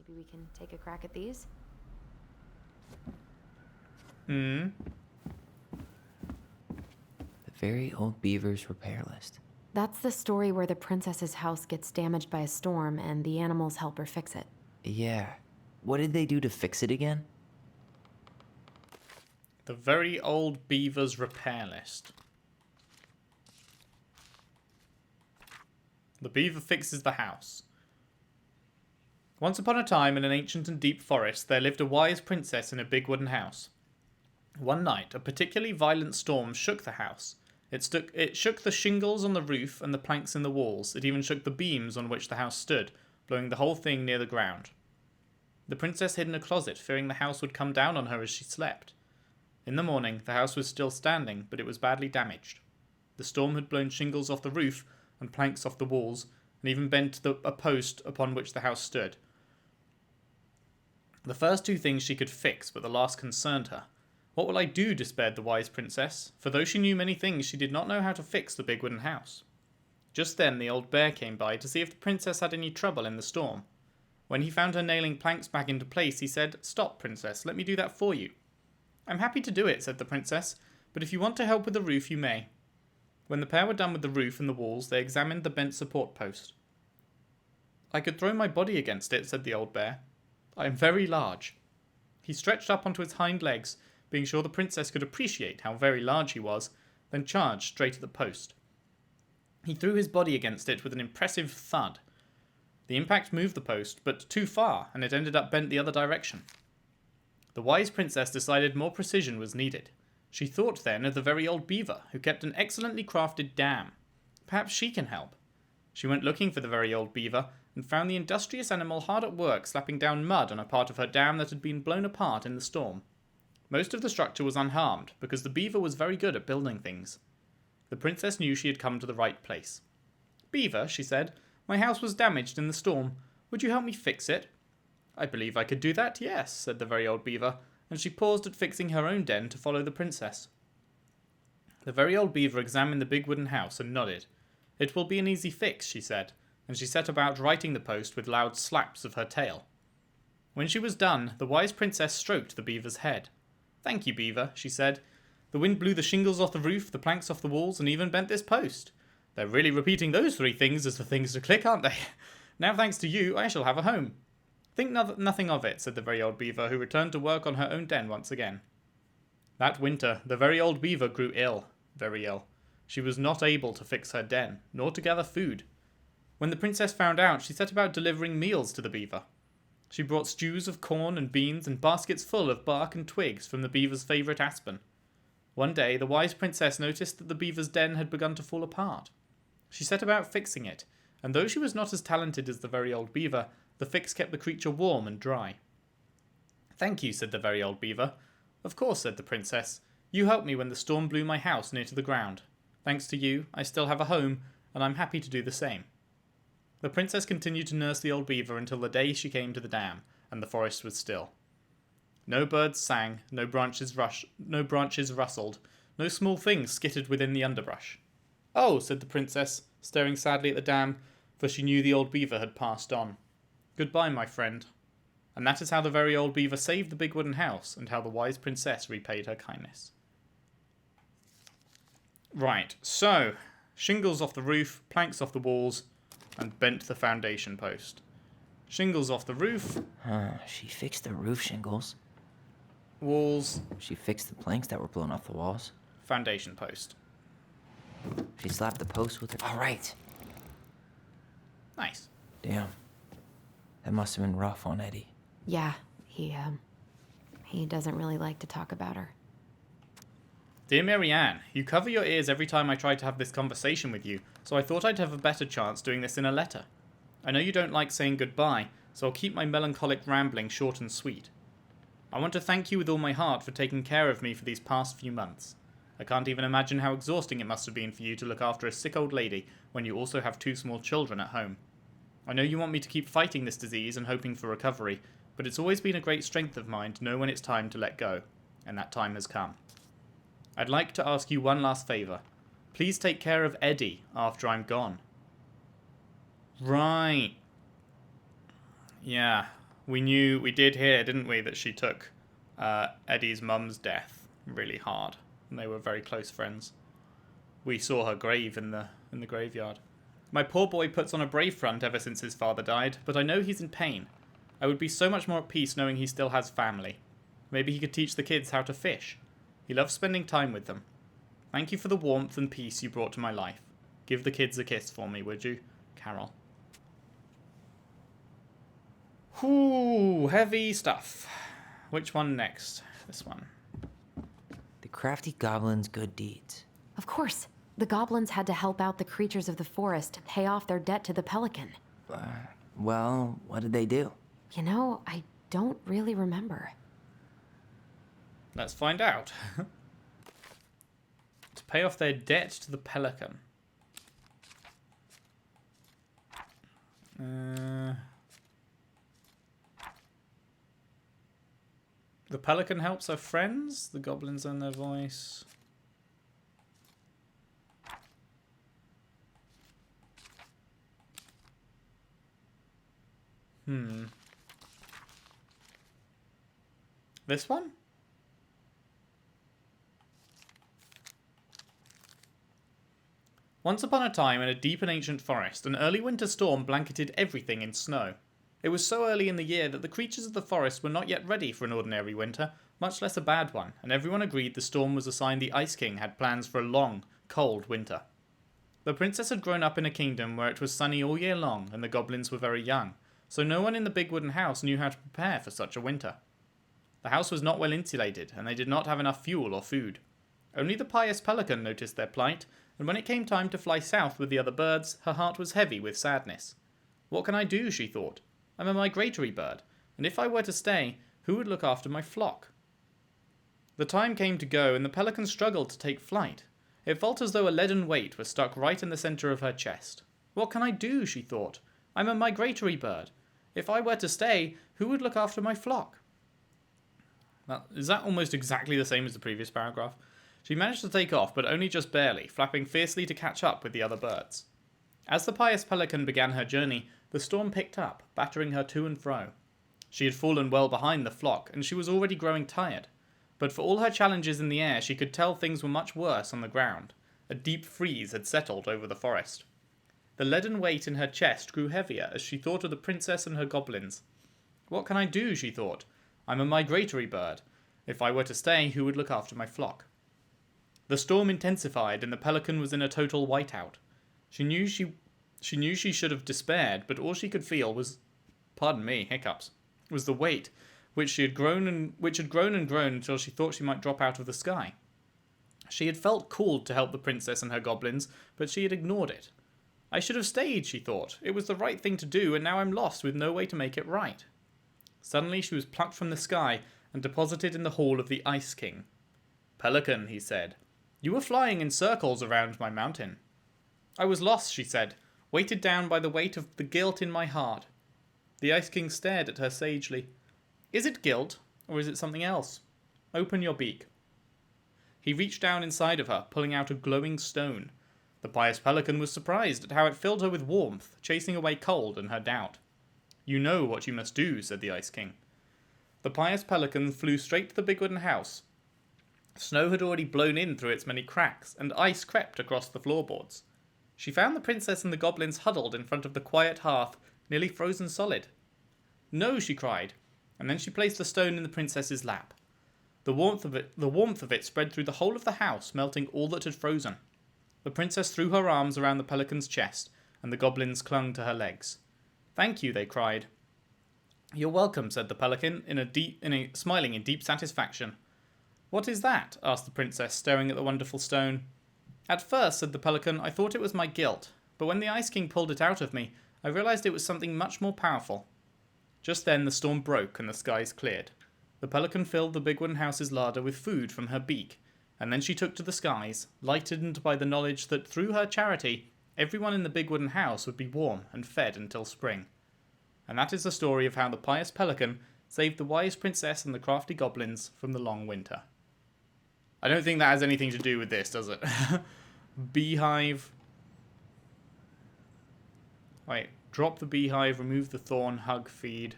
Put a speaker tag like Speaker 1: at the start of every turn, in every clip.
Speaker 1: Maybe we can take a crack at these?
Speaker 2: Hmm.
Speaker 3: The very old beaver's repair list.
Speaker 1: That's the story where the princess's house gets damaged by a storm and the animals help her fix it.
Speaker 3: Yeah. What did they do to fix it again?
Speaker 2: The very old beaver's repair list. The beaver fixes the house. Once upon a time, in an ancient and deep forest, there lived a wise princess in a big wooden house. One night, a particularly violent storm shook the house. It shook the shingles on the roof and the planks in the walls. It even shook the beams on which the house stood, blowing the whole thing near the ground. The princess hid in a closet, fearing the house would come down on her as she slept. In the morning, the house was still standing, but it was badly damaged. The storm had blown shingles off the roof and planks off the walls, and even bent a post upon which the house stood. The first two things she could fix, but the last concerned her. What will I do, despaired the wise princess, for though she knew many things, she did not know how to fix the big wooden house. Just then the old bear came by to see if the princess had any trouble in the storm. When he found her nailing planks back into place, he said, "Stop, princess, let me do that for you." "I'm happy to do it," said the princess, "but if you want to help with the roof, you may." When the pair were done with the roof and the walls, they examined the bent support post. "I could throw my body against it," said the old bear. "I am very large." He stretched up onto his hind legs, being sure the princess could appreciate how very large he was, then charged straight at the post. He threw his body against it with an impressive thud. The impact moved the post, but too far, and it ended up bent the other direction. The wise princess decided more precision was needed. She thought then of the very old beaver, who kept an excellently crafted dam. Perhaps she can help. She went looking for the very old beaver, and found the industrious animal hard at work slapping down mud on a part of her dam that had been blown apart in the storm. Most of the structure was unharmed, because the beaver was very good at building things. The princess knew she had come to the right place. "Beaver," she said, "my house was damaged in the storm. Would you help me fix it?" "I believe I could do that, yes," said the very old beaver, and she paused at fixing her own den to follow the princess. The very old beaver examined the big wooden house and nodded. "It will be an easy fix," she said, and she set about righting the post with loud slaps of her tail. When she was done, the wise princess stroked the beaver's head. "Thank you, beaver," she said. "The wind blew the shingles off the roof, the planks off the walls, and even bent this post. They're really repeating those three things as the things to click, aren't they? Now, thanks to you, I shall have a home." "Think nothing of it," said the very old beaver, who returned to work on her own den once again. That winter, the very old beaver grew ill, very ill. She was not able to fix her den, nor to gather food. When the princess found out, she set about delivering meals to the beaver. She brought stews of corn and beans and baskets full of bark and twigs from the beaver's favourite aspen. One day, the wise princess noticed that the beaver's den had begun to fall apart. She set about fixing it, and though she was not as talented as the very old beaver, the fix kept the creature warm and dry. "Thank you," said the very old beaver. "Of course," said the princess. "You helped me when the storm blew my house near to the ground. Thanks to you, I still have a home, and I'm happy to do the same." The princess continued to nurse the old beaver until the day she came to the dam, and the forest was still. No birds sang, no branches rustled, no small things skittered within the underbrush. "Oh," said the princess, staring sadly at the dam, for she knew the old beaver had passed on. "Goodbye, my friend." And that is how the very old beaver saved the big wooden house, and how the wise princess repaid her kindness. Right, so, shingles off the roof, planks off the walls, and bent the foundation post. Shingles off the roof.
Speaker 3: She fixed the roof shingles.
Speaker 2: Walls.
Speaker 3: She fixed the planks that were blown off the walls.
Speaker 2: Foundation post.
Speaker 3: She slapped the post with her. All right.
Speaker 2: Nice.
Speaker 3: Damn. That must have been rough on Eddie.
Speaker 1: Yeah, he doesn't really like to talk about her.
Speaker 2: Dear Marianne, you cover your ears every time I try to have this conversation with you, so I thought I'd have a better chance doing this in a letter. I know you don't like saying goodbye, so I'll keep my melancholic rambling short and sweet. I want to thank you with all my heart for taking care of me for these past few months. I can't even imagine how exhausting it must have been for you to look after a sick old lady when you also have 2 small children at home. I know you want me to keep fighting this disease and hoping for recovery, but it's always been a great strength of mine to know when it's time to let go, and that time has come. I'd like to ask you one last favour. Please take care of Eddie after I'm gone. Right. Yeah. We did hear, didn't we, that she took Eddie's mum's death really hard, and they were very close friends. We saw her grave in the graveyard. My poor boy puts on a brave front ever since his father died, but I know he's in pain. I would be so much more at peace knowing he still has family. Maybe he could teach the kids how to fish. He loves spending time with them. Thank you for the warmth and peace you brought to my life. Give the kids a kiss for me, would you? Carol. Whew, heavy stuff. Which one next? This one.
Speaker 3: The crafty goblin's good deeds.
Speaker 1: Of course. The goblins had to help out the creatures of the forest to pay off their debt to the pelican.
Speaker 3: Well, what did they do?
Speaker 1: You know, I don't really remember.
Speaker 2: Let's find out. To pay off their debt to the pelican. The pelican helps her friends. The goblins earn their voice. This one? Once upon a time, in a deep and ancient forest, an early winter storm blanketed everything in snow. It was so early in the year that the creatures of the forest were not yet ready for an ordinary winter, much less a bad one, and everyone agreed the storm was a sign the Ice King had plans for a long, cold winter. The princess had grown up in a kingdom where it was sunny all year long, and the goblins were very young, so no one in the big wooden house knew how to prepare for such a winter. The house was not well insulated, and they did not have enough fuel or food. Only the pious pelican noticed their plight, and when it came time to fly south with the other birds, her heart was heavy with sadness. What can I do, she thought. I'm a migratory bird, and if I were to stay, who would look after my flock? The time came to go, and the pelican struggled to take flight. It felt as though a leaden weight was stuck right in the centre of her chest. What can I do, she thought. I'm a migratory bird. If I were to stay, who would look after my flock? Is that almost exactly the same as the previous paragraph? She managed to take off, but only just barely, flapping fiercely to catch up with the other birds. As the pious pelican began her journey, the storm picked up, battering her to and fro. She had fallen well behind the flock, and she was already growing tired. But for all her challenges in the air, she could tell things were much worse on the ground. A deep freeze had settled over the forest. The leaden weight in her chest grew heavier as she thought of the princess and her goblins. What can I do, she thought. I'm a migratory bird. If I were to stay, who would look after my flock? The storm intensified, and the pelican was in a total whiteout. She knew she should have despaired, but all she could feel was, hiccups, was the weight, which had grown and grown until she thought she might drop out of the sky. She had felt called to help the princess and her goblins, but she had ignored it. I should have stayed, she thought. It was the right thing to do, and now I'm lost with no way to make it right. Suddenly she was plucked from the sky and deposited in the hall of the Ice King. Pelican, he said, you were flying in circles around my mountain. I was lost, she said, weighted down by the weight of the guilt in my heart. The Ice King stared at her sagely. Is it guilt, or is it something else? Open your beak. He reached down inside of her, pulling out a glowing stone. The pious pelican was surprised at how it filled her with warmth, chasing away cold and her doubt. You know what you must do, said the Ice King. The pious pelican flew straight to the big wooden house. Snow had already blown in through its many cracks, and ice crept across the floorboards. She found the princess and the goblins huddled in front of the quiet hearth, nearly frozen solid. No, she cried, and then she placed the stone in the princess's lap. The warmth of it spread through the whole of the house, melting all that had frozen. The princess threw her arms around the pelican's chest, and the goblins clung to her legs. Thank you, they cried. You're welcome, said the pelican, smiling in deep satisfaction. What is that? Asked the princess, staring at the wonderful stone. At first, said the pelican, I thought it was my guilt, but when the Ice King pulled it out of me, I realized it was something much more powerful. Just then the storm broke and the skies cleared. The pelican filled the big wooden house's larder with food from her beak, and then she took to the skies, lightened by the knowledge that through her charity, everyone in the big wooden house would be warm and fed until spring. And that is the story of how the pious pelican saved the wise princess and the crafty goblins from the long winter. I don't think that has anything to do with this, does it? Beehive. Wait, drop the beehive, remove the thorn, hug, feed.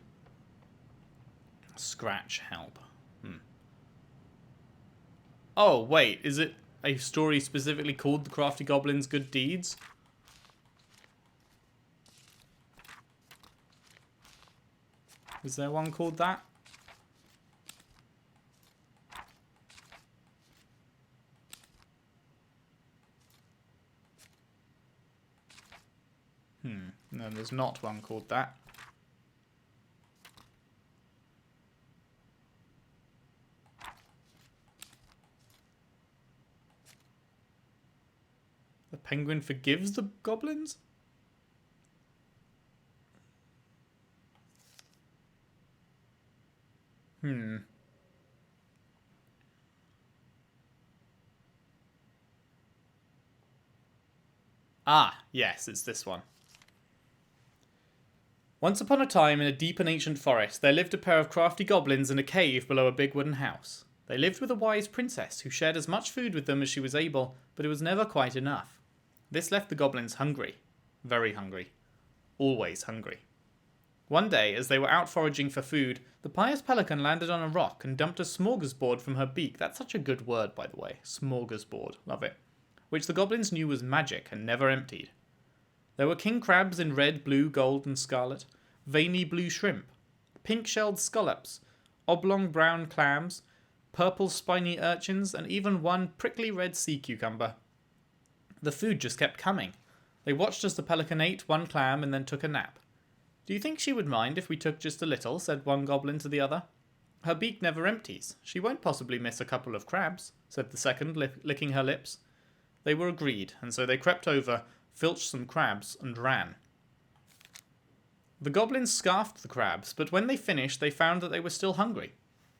Speaker 2: Scratch help. Oh, wait. Is it a story specifically called The Crafty Goblin's Good Deeds? Is there one called that? No, there's not one called that. The penguin forgives the goblins? Ah, yes, it's this one. Once upon a time, in a deep and ancient forest, there lived a pair of crafty goblins in a cave below a big wooden house. They lived with a wise princess who shared as much food with them as she was able, but it was never quite enough. This left the goblins hungry. Very hungry. Always hungry. One day, as they were out foraging for food, the pious pelican landed on a rock and dumped a smorgasbord from her beak. That's such a good word, by the way. Smorgasbord. Love it. Which the goblins knew was magic and never emptied. There were king crabs in red, blue, gold, and scarlet, veiny blue shrimp, pink-shelled scallops, oblong brown clams, purple spiny urchins, and even one prickly red sea cucumber. The food just kept coming. They watched as the pelican ate one clam and then took a nap. "Do you think she would mind if we took just a little?" said one goblin to the other. "Her beak never empties. She won't possibly miss a couple of crabs," said the second, licking her lips. They were agreed, and so they crept over, filched some crabs, and ran. The goblins scarfed the crabs, but when they finished, they found that they were still hungry.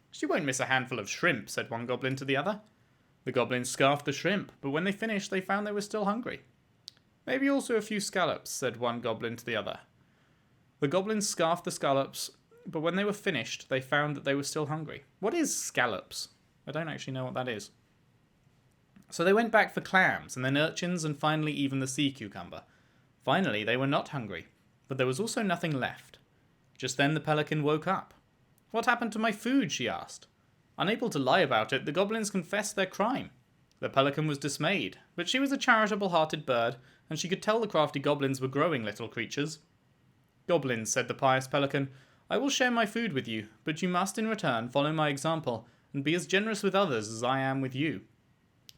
Speaker 2: "She won't miss a handful of shrimp," said one goblin to the other. The goblins scarfed the shrimp, but when they finished, they found they were still hungry. "Maybe also a few scallops," said one goblin to the other. The goblins scarfed the scallops, but when they were finished, they found that they were still hungry. What is scallops? I don't actually know what that is. So they went back for clams, and then urchins, and finally even the sea cucumber. Finally, they were not hungry, but there was also nothing left. Just then the pelican woke up. "What happened to my food?" she asked. Unable to lie about it, the goblins confessed their crime. The pelican was dismayed, but she was a charitable-hearted bird, and she could tell the crafty goblins were growing little creatures. "Goblins," said the pious pelican, "I will share my food with you, but you must in return follow my example and be as generous with others as I am with you.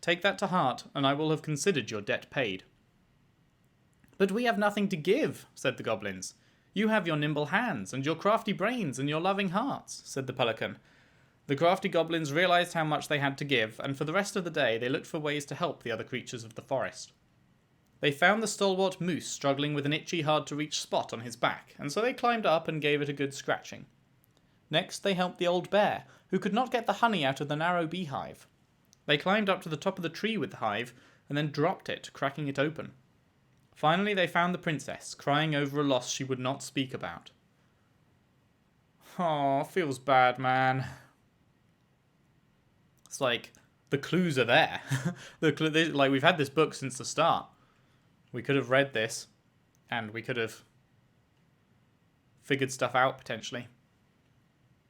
Speaker 2: Take that to heart, and I will have considered your debt paid." "But we have nothing to give," said the goblins. "You have your nimble hands, and your crafty brains, and your loving hearts," said the pelican. The crafty goblins realized how much they had to give, and for the rest of the day they looked for ways to help the other creatures of the forest. They found the stalwart moose struggling with an itchy, hard-to-reach spot on his back, and so they climbed up and gave it a good scratching. Next, they helped the old bear, who could not get the honey out of the narrow beehive. They climbed up to the top of the tree with the hive, and then dropped it, cracking it open. Finally, they found the princess, crying over a loss she would not speak about. "Aw, feels bad, man." It's like, the clues are there. Like, we've had this book since the start. We could have read this, and we could have figured stuff out, potentially.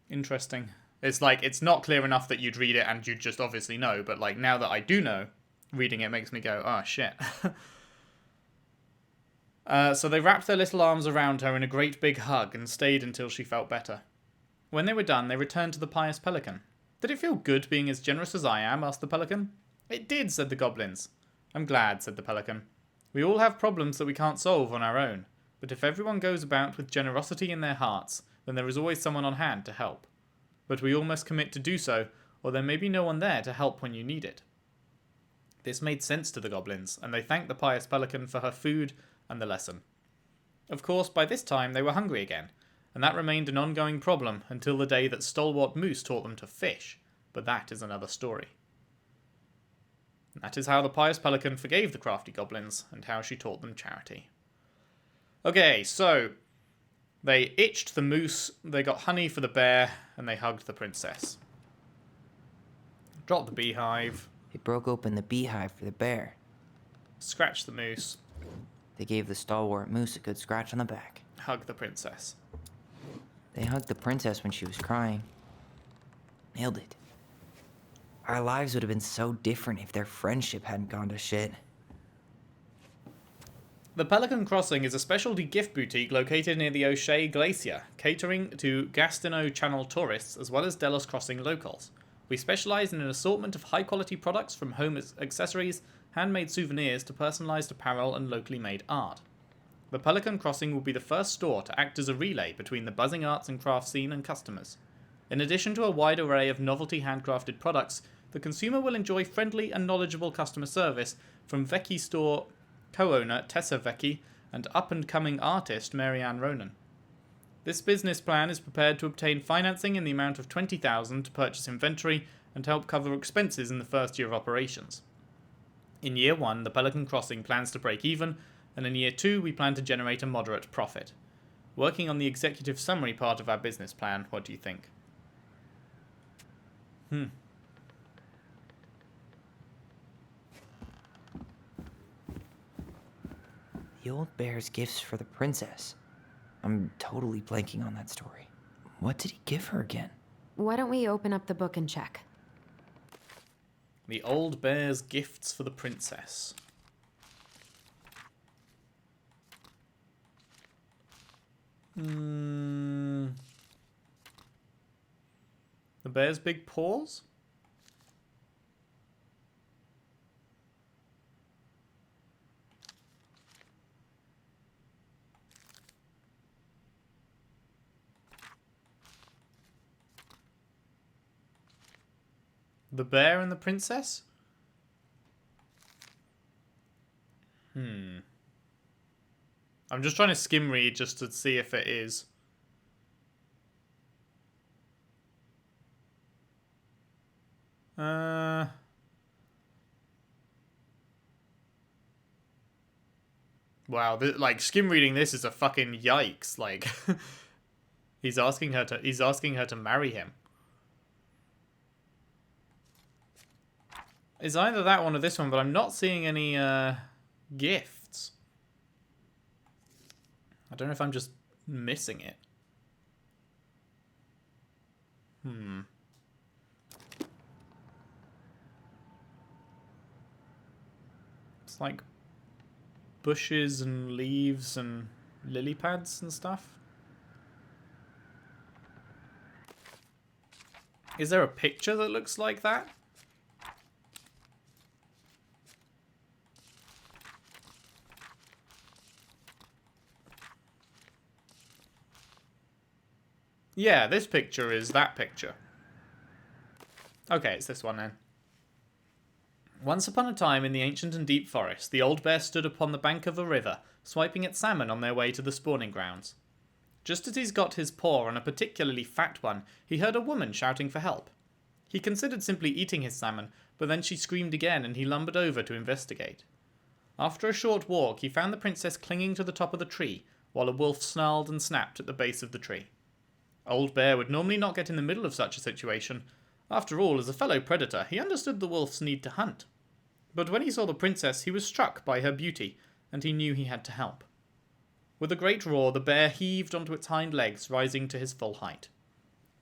Speaker 2: Interesting. It's like, it's not clear enough that you'd read it and you'd just obviously know, but like, now that I do know, reading it makes me go, oh shit. So they wrapped their little arms around her in a great big hug and stayed until she felt better. When they were done, they returned to the pious pelican. "Did it feel good being as generous as I am?" asked the pelican. "It did," said the goblins. "I'm glad," said the pelican. "We all have problems that we can't solve on our own, but if everyone goes about with generosity in their hearts, then there is always someone on hand to help. But we all must commit to do so, or there may be no one there to help when you need it." This made sense to the goblins, and they thanked the pious pelican for her food and the lesson. Of course, by this time they were hungry again, and that remained an ongoing problem until the day that Stalwart Moose taught them to fish, but that is another story. And that is how the pious pelican forgave the crafty goblins, and how she taught them charity. Okay, so they itched the moose, they got honey for the bear, and they hugged the princess. Dropped the beehive.
Speaker 3: They broke open the beehive for the bear.
Speaker 2: Scratched the moose.
Speaker 3: They gave the stalwart moose a good scratch on the back.
Speaker 2: Hugged the princess.
Speaker 3: They hugged the princess when she was crying. Nailed it. Our lives would have been so different if their friendship hadn't gone to shit.
Speaker 2: The Pelican Crossing is a specialty gift boutique located near the O'Shea Glacier, catering to Gastineau Channel tourists as well as Delos Crossing locals. We specialise in an assortment of high-quality products from home accessories, handmade souvenirs to personalised apparel and locally made art. The Pelican Crossing will be the first store to act as a relay between the buzzing arts and crafts scene and customers. In addition to a wide array of novelty handcrafted products, the consumer will enjoy friendly and knowledgeable customer service from Vecchi store co-owner Tessa Vecchi and up-and-coming artist Marianne Ronan. This business plan is prepared to obtain financing in the amount of $20,000 to purchase inventory and help cover expenses in the first year of operations. In year 1, the Pelican Crossing plans to break even, and in year 2, we plan to generate a moderate profit. Working on the executive summary part of our business plan, what do you think?
Speaker 3: The old bear's gifts for the princess. I'm totally blanking on that story. What did he give her again?
Speaker 1: Why don't we open up the book and check?
Speaker 2: The old bear's gifts for the princess. The bear's big paws? The bear and the princess? I'm just trying to skim read just to see if it is. Wow, like skim reading this is a fucking yikes. Like he's asking her to marry him. It's either that one or this one, but I'm not seeing any gifts. I don't know if I'm just missing it. It's like bushes and leaves and lily pads and stuff. Is there a picture that looks like that? Yeah, this picture is that picture. Okay, it's this one then. Once upon a time in the ancient and deep forest, the old bear stood upon the bank of a river, swiping at salmon on their way to the spawning grounds. Just as he's got his paw on a particularly fat one, he heard a woman shouting for help. He considered simply eating his salmon, but then she screamed again and he lumbered over to investigate. After a short walk, he found the princess clinging to the top of the tree, while a wolf snarled and snapped at the base of the tree. Old Bear would normally not get in the middle of such a situation. After all, as a fellow predator, he understood the wolf's need to hunt. But when he saw the princess, he was struck by her beauty, and he knew he had to help. With a great roar, the bear heaved onto its hind legs, rising to his full height.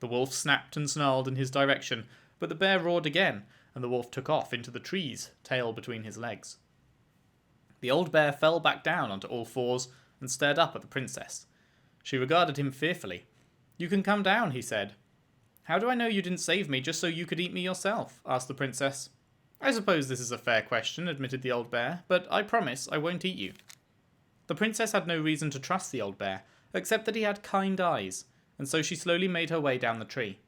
Speaker 2: The wolf snapped and snarled in his direction, but the bear roared again, and the wolf took off into the trees, tail between his legs. The old bear fell back down onto all fours and stared up at the princess. She regarded him fearfully. "You can come down," he said. "How do I know you didn't save me just so you could eat me yourself?" asked the princess. "I suppose this is a fair question," admitted the old bear, "but I promise I won't eat you." The princess had no reason to trust the old bear, except that he had kind eyes, and so she slowly made her way down the tree.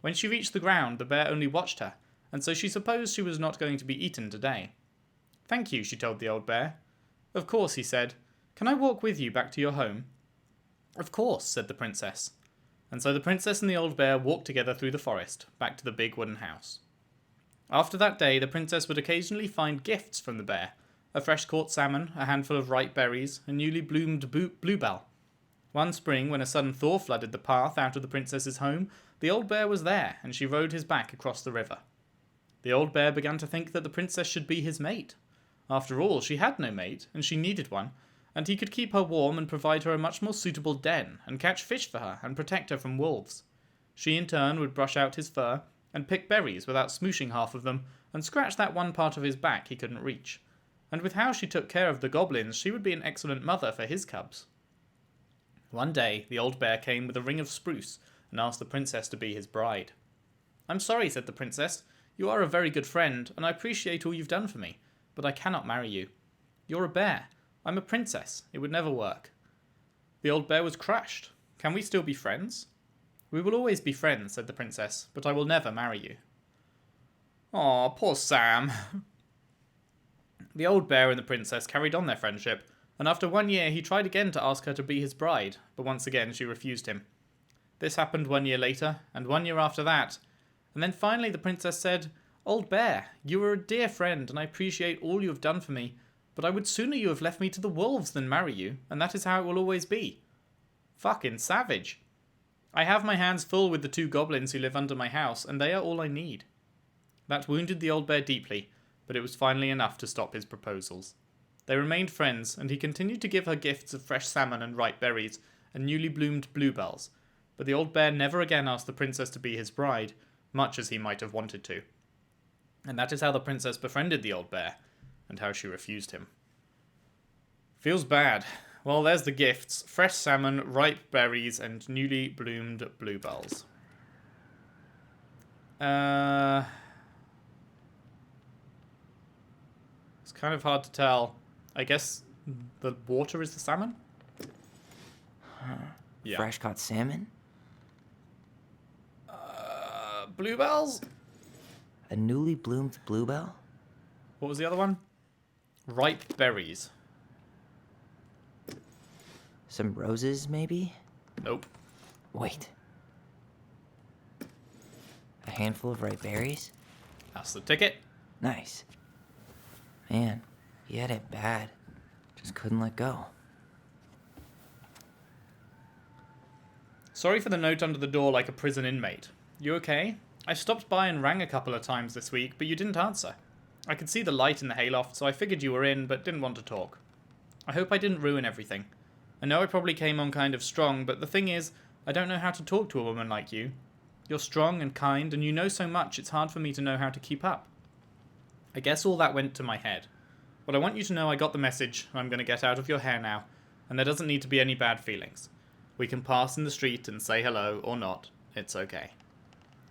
Speaker 2: When she reached the ground, the bear only watched her, and so she supposed she was not going to be eaten today. "Thank you," she told the old bear. "Of course," he said. "Can I walk with you back to your home?" "Of course," said the princess. And so the princess and the old bear walked together through the forest, back to the big wooden house. After that day, the princess would occasionally find gifts from the bear: a fresh-caught salmon, a handful of ripe berries, a newly bloomed bluebell. One spring, when a sudden thaw flooded the path out of the princess's home, the old bear was there, and she rode his back across the river. The old bear began to think that the princess should be his mate. After all, she had no mate, and she needed one, and he could keep her warm and provide her a much more suitable den, and catch fish for her, and protect her from wolves. She in turn would brush out his fur and pick berries without smooshing half of them and scratch that one part of his back he couldn't reach. And with how she took care of the goblins, she would be an excellent mother for his cubs. One day, the old bear came with a ring of spruce and asked the princess to be his bride. "I'm sorry," said the princess. "You are a very good friend, and I appreciate all you've done for me, but I cannot marry you. You're a bear. I'm a princess. It would never work." The old bear was crushed. "Can we still be friends?" "We will always be friends," said the princess, "but I will never marry you." Aw, poor Sam. The old bear and the princess carried on their friendship, and after 1 year he tried again to ask her to be his bride, but once again she refused him. This happened 1 year later, and 1 year after that, and then finally the princess said, "Old bear, you are a dear friend, and I appreciate all you have done for me, but I would sooner you have left me to the wolves than marry you, and that is how it will always be." Fucking savage. "I have my hands full with the 2 goblins who live under my house, and they are all I need." That wounded the old bear deeply, but it was finally enough to stop his proposals. They remained friends, and he continued to give her gifts of fresh salmon and ripe berries, and newly bloomed bluebells, but the old bear never again asked the princess to be his bride, much as he might have wanted to. And that is how the princess befriended the old bear, and how she refused him. Feels bad. Well, there's the gifts. Fresh salmon, ripe berries, and newly bloomed bluebells. It's kind of hard to tell. I guess the water is the salmon? Yeah.
Speaker 3: Fresh caught salmon?
Speaker 2: Bluebells?
Speaker 3: A newly bloomed bluebell?
Speaker 2: What was the other one? Ripe berries.
Speaker 3: Some roses, maybe?
Speaker 2: Nope.
Speaker 3: Wait. A handful of ripe berries?
Speaker 2: That's the ticket.
Speaker 3: Nice. Man, he had it bad. Just couldn't let go.
Speaker 2: Sorry for the note under the door like a prison inmate. You okay? I stopped by and rang a couple of times this week, but you didn't answer. I could see the light in the hayloft, so I figured you were in, but didn't want to talk. I hope I didn't ruin everything. I know I probably came on kind of strong, but the thing is, I don't know how to talk to a woman like you. You're strong and kind, and you know so much it's hard for me to know how to keep up. I guess all that went to my head. But I want you to know I got the message, and I'm going to get out of your hair now, and there doesn't need to be any bad feelings. We can pass in the street and say hello, or not. It's okay.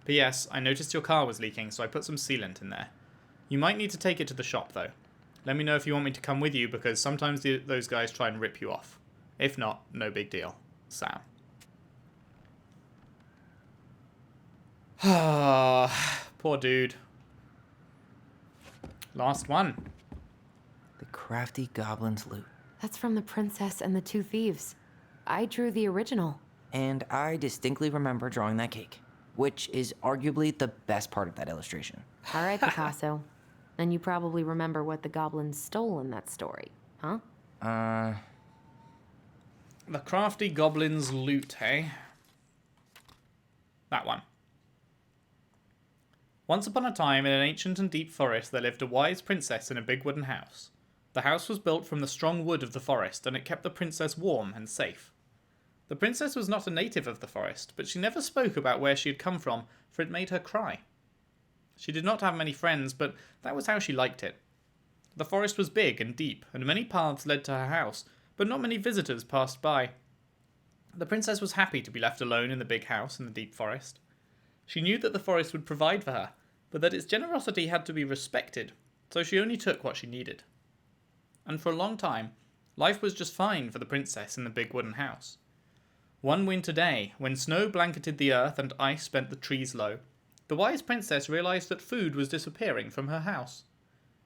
Speaker 2: P.S. I noticed your car was leaking, so I put some sealant in there. You might need to take it to the shop, though. Let me know if you want me to come with you, because sometimes those guys try and rip you off. If not, no big deal. Sam. Poor dude. Last one.
Speaker 3: The crafty goblin's loot.
Speaker 1: That's from The Princess and the Two Thieves. I drew the original.
Speaker 3: And I distinctly remember drawing that cake, which is arguably the best part of that illustration.
Speaker 1: All right, Picasso. And you probably remember what the goblins stole in that story, huh?
Speaker 2: The crafty goblin's loot, hey? That one. Once upon a time, in an ancient and deep forest, there lived a wise princess in a big wooden house. The house was built from the strong wood of the forest, and it kept the princess warm and safe. The princess was not a native of the forest, but she never spoke about where she had come from, for it made her cry. She did not have many friends, but that was how she liked it. The forest was big and deep, and many paths led to her house, but not many visitors passed by. The princess was happy to be left alone in the big house in the deep forest. She knew that the forest would provide for her, but that its generosity had to be respected, so she only took what she needed. And for a long time, life was just fine for the princess in the big wooden house. One winter day, when snow blanketed the earth and ice bent the trees low, the wise princess realized that food was disappearing from her house.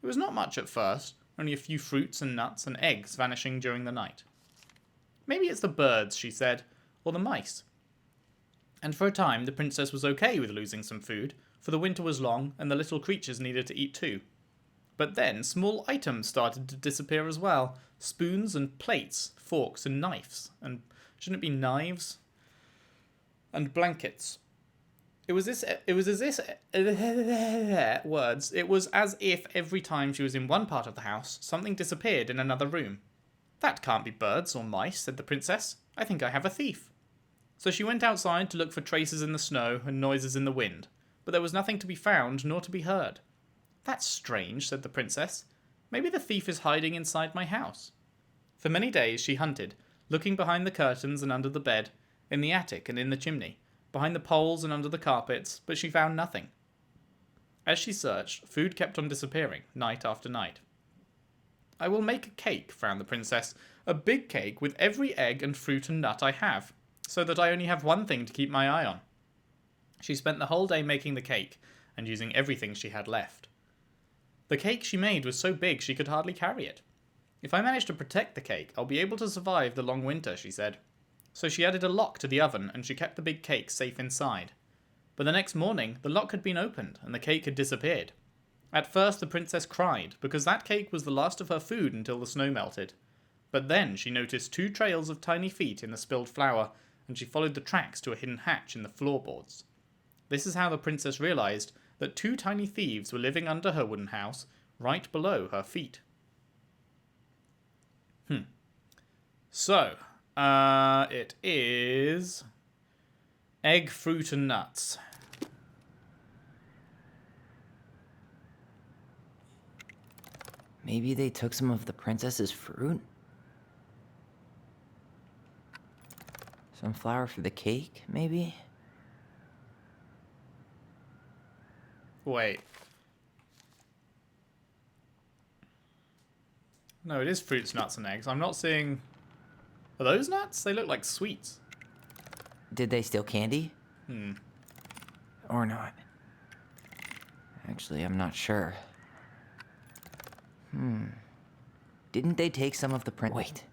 Speaker 2: It was not much at first, only a few fruits and nuts and eggs vanishing during the night. Maybe it's the birds, she said, or the mice. And for a time, the princess was okay with losing some food, for the winter was long and the little creatures needed to eat too. But then small items started to disappear as well. Spoons and plates, forks and knives, and shouldn't it be knives? And blankets. It was as if every time she was in one part of the house, something disappeared in another room. That can't be birds or mice, said the princess. I think I have a thief. So she went outside to look for traces in the snow and noises in the wind, but there was nothing to be found nor to be heard. That's strange, said the princess. Maybe the thief is hiding inside my house. For many days she hunted, looking behind the curtains and under the bed, in the attic and in the chimney, behind the poles and under the carpets, but she found nothing. As she searched, food kept on disappearing, night after night. I will make a cake, frowned the princess, a big cake with every egg and fruit and nut I have, so that I only have one thing to keep my eye on. She spent the whole day making the cake, and using everything she had left. The cake she made was so big she could hardly carry it. If I manage to protect the cake, I'll be able to survive the long winter, she said. So she added a lock to the oven, and she kept the big cake safe inside. But the next morning, the lock had been opened, and the cake had disappeared. At first, the princess cried, because that cake was the last of her food until the snow melted. But then she noticed 2 trails of tiny feet in the spilled flour, and she followed the tracks to a hidden hatch in the floorboards. This is how the princess realized that 2 tiny thieves were living under her wooden house, right below her feet. So, it is egg, fruit, and nuts.
Speaker 3: Maybe they took some of the princess's fruit? Some flour for the cake, maybe?
Speaker 2: Wait. No, it is fruits, nuts, and eggs. I'm not seeing... Are those nuts? They look like sweets.
Speaker 3: Did they steal candy? Or not? Actually, I'm not sure. Didn't they take some of the Wait.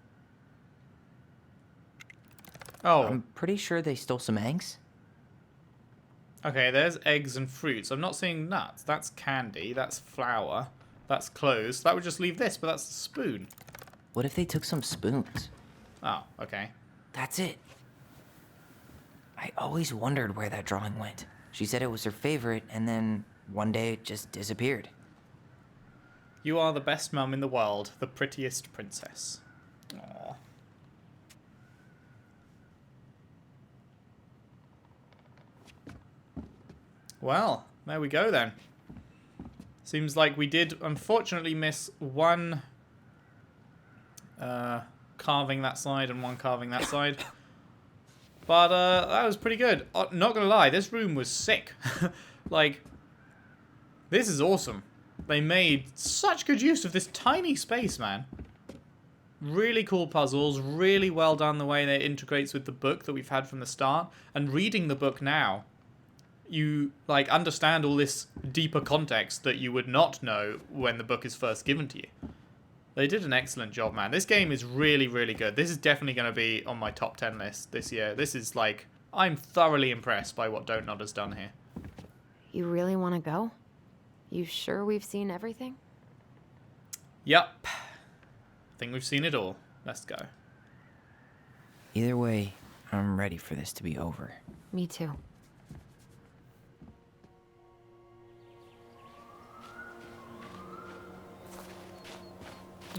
Speaker 2: Oh.
Speaker 3: I'm pretty sure they stole some eggs.
Speaker 2: Okay, there's eggs and fruits. I'm not seeing nuts. That's candy. That's flour. That's clothes. That would just leave this, but that's the spoon.
Speaker 3: What if they took some spoons?
Speaker 2: Oh, okay.
Speaker 3: That's it. I always wondered where that drawing went. She said it was her favorite, and then one day it just disappeared.
Speaker 2: You are the best mum in the world, the prettiest princess. Aww. Well, there we go then. Seems like we did unfortunately miss one carving that side and one carving that side. But that was pretty good. Not gonna lie, this room was sick. Like, this is awesome. They made such good use of this tiny space, man. Really cool puzzles, really well done the way that it integrates with the book that we've had from the start. And reading the book now, you like understand all this deeper context that you would not know when the book is first given to you. They did an excellent job, man. This game is really, really good. This is definitely going to be on my top 10 list this year. This is like, I'm thoroughly impressed by what Dontnod has done here.
Speaker 1: You really want to go? You sure we've seen everything?
Speaker 2: Yep. I think we've seen it all. Let's go.
Speaker 3: Either way, I'm ready for this to be over.
Speaker 1: Me too.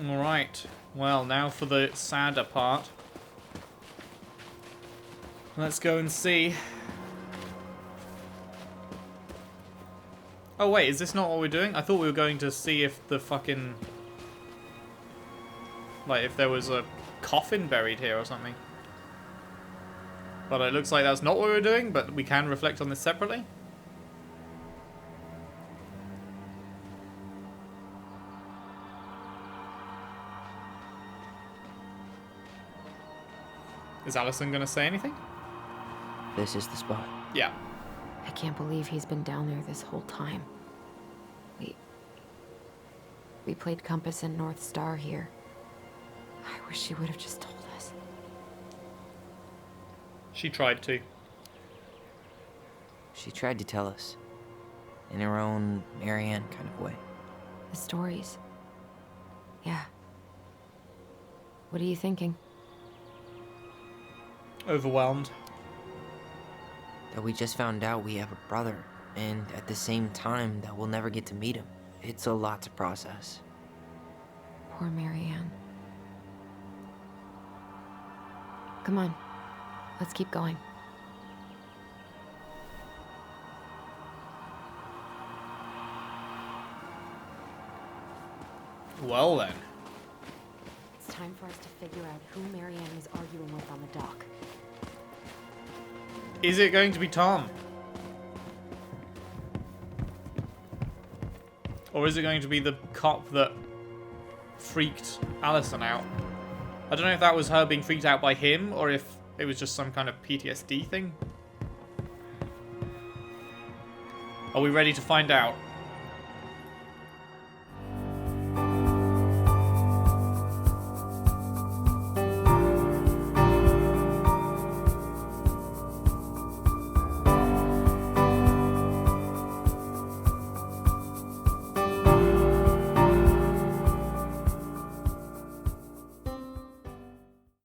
Speaker 2: Alright. Well, now for the sadder part. Let's go and see. Oh wait, is this not what we're doing? I thought we were going to see if the fucking... like, if there was a coffin buried here or something. But it looks like that's not what we're doing, but we can reflect on this separately. Is Alyson going to say anything?
Speaker 3: This is the spot.
Speaker 2: Yeah.
Speaker 1: I can't believe he's been down there this whole time. We played Compass and North Star here. I wish she would have just told us.
Speaker 2: She tried to.
Speaker 3: She tried to tell us. In her own Marianne kind of way.
Speaker 1: The stories. Yeah. What are you thinking?
Speaker 2: Overwhelmed.
Speaker 3: That we just found out we have a brother, and at the same time that we'll never get to meet him. It's a lot to process.
Speaker 1: Poor Marianne. Come on. Let's keep going.
Speaker 2: Well then.
Speaker 1: It's time for us to figure out who Marianne was arguing with on the dock.
Speaker 2: Is it going to be Tom? Or is it going to be the cop that freaked Alyson out? I don't know if that was her being freaked out by him or if it was just some kind of PTSD thing. Are we ready to find out?